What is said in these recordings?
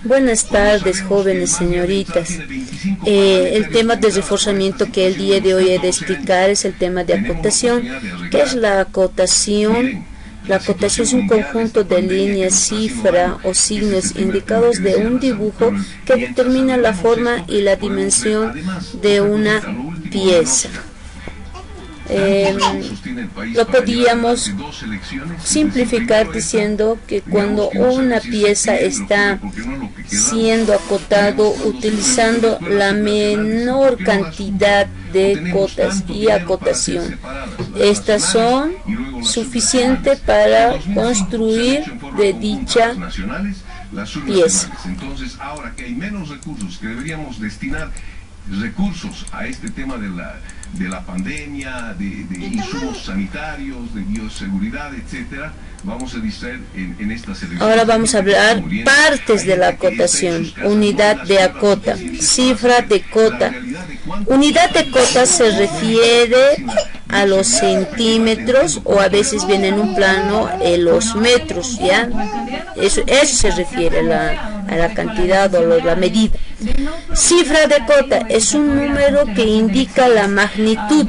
Buenas tardes, jóvenes señoritas. El tema de reforzamiento que el día de hoy he de explicar es el tema de acotación. ¿Qué es la acotación? La acotación es un conjunto de líneas, cifra o signos indicados de un dibujo que determina la forma y la dimensión de una pieza. Lo podríamos simplificar diciendo que cuando una pieza está siendo acotado utilizando la menor cantidad de cotas y acotación, estas son suficientes para construir de dicha pieza. Entonces, ahora que hay menos recursos, que deberíamos destinar recursos a este tema de la pandemia, de insumos sanitarios, de bioseguridad, etcétera, vamos a distraer en esta selección. Ahora vamos a hablar partes de la acotación. Unidad de acota, cifra de cota. Unidad de cota se refiere a los centímetros o a veces viene en un plano los metros, ¿ya? Eso se refiere a la cantidad o la medida. Cifra de cota es un número que indica la magnitud.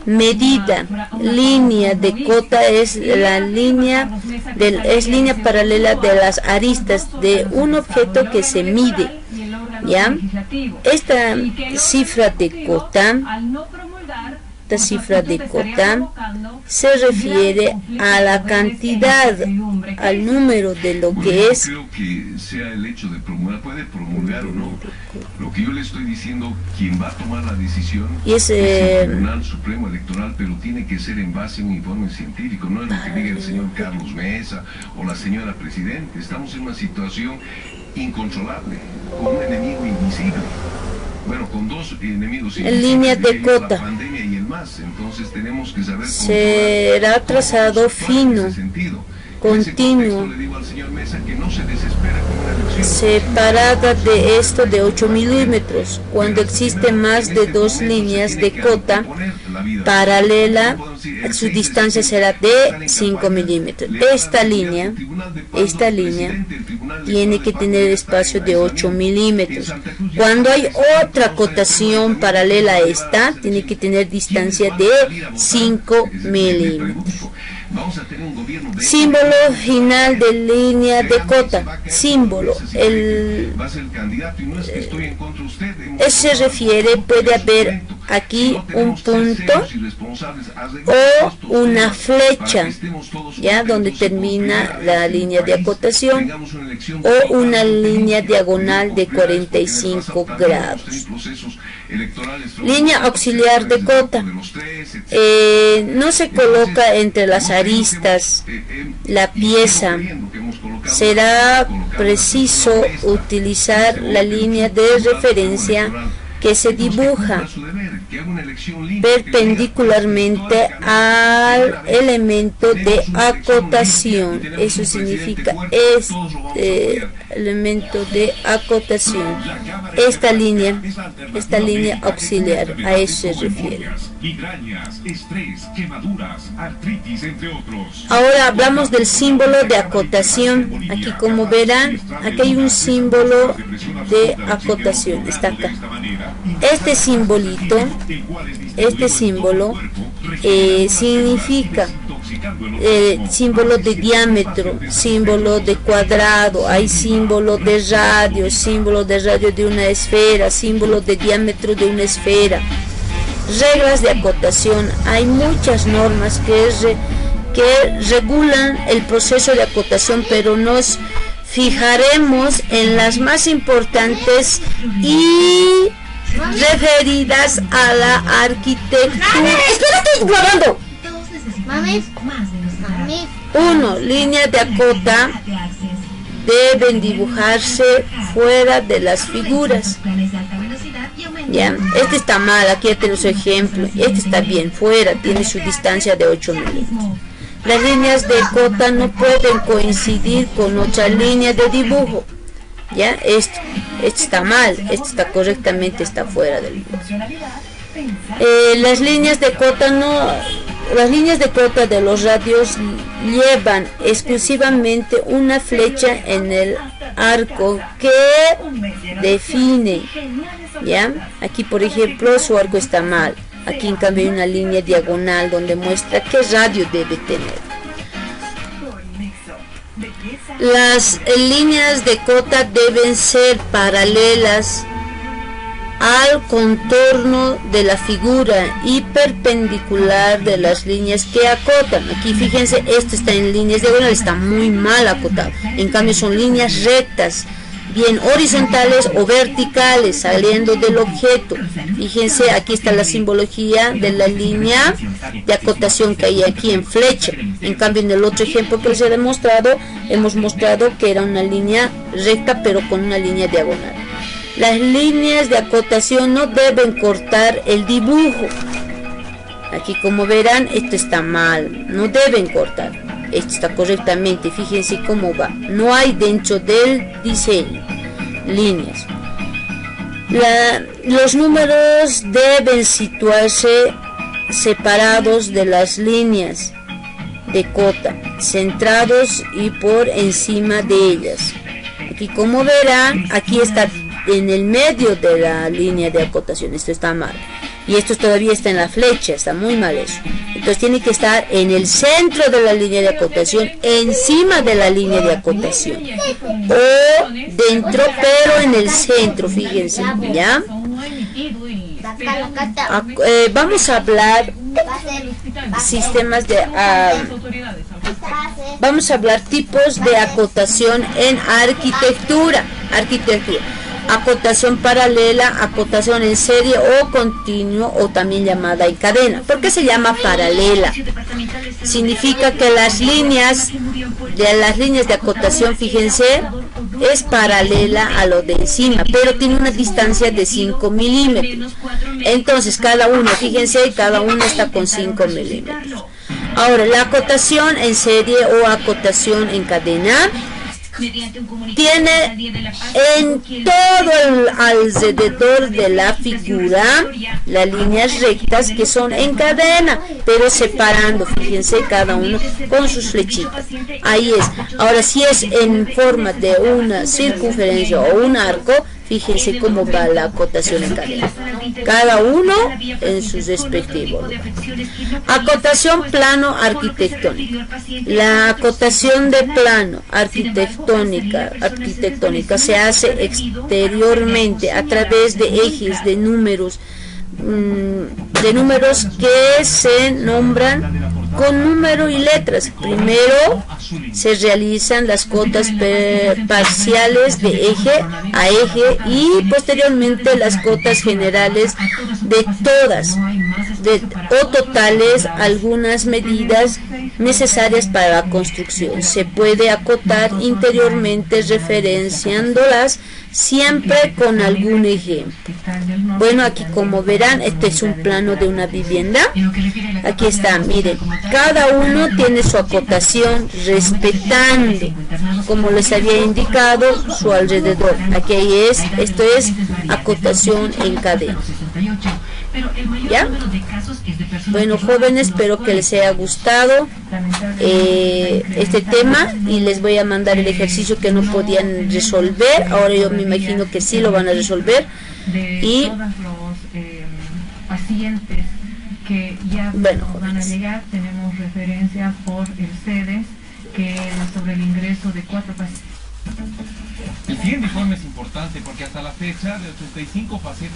Medida, línea de cota es la línea paralela de las aristas de un objeto que se mide, ¿ya? Esta cifra de cota se refiere a la cantidad, al número de lo que es. Creo que sea el hecho de promulgar, puede promulgar o no. Lo que yo le estoy diciendo, quien va a tomar la decisión es el Tribunal Supremo Electoral, pero tiene que ser en base a un informe científico, no es lo que diga el señor Carlos Mesa o la señora Presidente. Estamos en una situación incontrolable, con un enemigo invisible. Bueno, con dos enemigos en línea de cota, la pandemia y el más. Entonces tenemos que saber será trazado fino, continuo, separada de esto de 8 milímetros. Cuando existe más de dos líneas de cota paralela, su distancia será de 5 milímetros. Esta línea tiene que tener espacio de 8 milímetros. Cuando hay otra acotación paralela a esta, tiene que tener distancia de 5 milímetros. Símbolo final de línea de cota. Símbolo. Eso se refiere, puede haber aquí un punto o una flecha, ya donde termina la línea de acotación, o una línea diagonal de 45 grados. Línea auxiliar de cota. No se coloca entre las aristas la pieza. Será preciso utilizar la línea de referencia que se dibuja perpendicularmente al elemento de acotación. Eso significa elemento de acotación. Esta línea auxiliar, a eso se refiere. Ahora hablamos del símbolo de acotación. Aquí, como verán, aquí hay un símbolo de acotación, está acá. Este símbolo significa símbolo de diámetro, símbolo de cuadrado, hay símbolo de radio de una esfera, símbolo de diámetro de una esfera. Reglas de acotación. Hay muchas normas que regulan el proceso de acotación, pero nos fijaremos en las más importantes y referidas a la arquitectura. ¡Espera, estoy grabando! 1. Línea de acota deben dibujarse fuera de las figuras. Ya, este está mal, aquí ya tenemos su ejemplo. Este está bien, fuera, tiene su distancia de 8 milímetros. Las líneas de cota no pueden coincidir con otra línea de dibujo. Ya, este está mal, este está correctamente, está fuera del dibujo. Las líneas de cota Las líneas de cota de los radios llevan exclusivamente una flecha en el arco que define, ¿ya? Aquí, por ejemplo, su arco está mal. Aquí, en cambio, hay una línea diagonal donde muestra qué radio debe tener. Las líneas de cota deben ser paralelas al contorno de la figura y perpendicular de las líneas que acotan. Aquí fíjense, esto está en líneas diagonales, está muy mal acotado. En cambio son líneas rectas, bien horizontales o verticales, saliendo del objeto. Fíjense, aquí está la simbología de la línea de acotación que hay aquí en flecha. En cambio, en el otro ejemplo que les he demostrado, hemos mostrado que era una línea recta pero con una línea diagonal. Las líneas de acotación no deben cortar el dibujo. Aquí, como verán, esto está mal, no deben cortar. Esto está correctamente, fíjense cómo va. No hay dentro del diseño líneas. Los números deben situarse separados de las líneas de cota, centrados y por encima de ellas. Aquí, como verán, aquí está en el medio de la línea de acotación. Esto está mal. Y esto todavía está en la flecha, está muy mal eso. Entonces tiene que estar en el centro de la línea de acotación, encima de la línea de acotación, o dentro, pero en el centro, fíjense, ¿ya? Vamos a hablar sistemas de vamos a hablar tipos de acotación en arquitectura. Acotación paralela, acotación en serie o continuo, o también llamada en cadena. ¿Por qué se llama paralela? Significa que las líneas de acotación, fíjense, es paralela a lo de encima, pero tiene una distancia de 5 milímetros. Entonces cada uno, fíjense, cada uno está con 5 milímetros. Ahora, la acotación en serie o acotación en cadena tiene en todo el alrededor de la figura las líneas rectas que son en cadena, pero separando, fíjense, cada uno con sus flechitas. Ahí es. Ahora, si es en forma de una circunferencia o un arco, fíjense cómo va la acotación en cadena, cada uno en sus respectivos. Acotación plano arquitectónica. La acotación de plano arquitectónica se hace exteriormente a través de ejes de números que se nombran con número y letras. Primero se realizan las cotas parciales de eje a eje y posteriormente las cotas generales de todas o totales algunas medidas necesarias para la construcción. Se puede acotar interiormente referenciándolas siempre con algún ejemplo. Bueno, aquí como verán, este es un plano de una vivienda. Aquí está, miren, cada uno tiene su acotación respetando, como les había indicado, su alrededor. Aquí esto es acotación en cadena. ¿Ya? Bueno, jóvenes, espero que les haya gustado este tema y les voy a mandar el ejercicio que no podían resolver. Ahora yo me imagino que sí lo van a resolver. Y pacientes que ya van a llegar, tenemos referencias por el CEDES que sobre el ingreso de 4 pacientes. El siguiente informe es importante porque hasta la fecha de 85 pacientes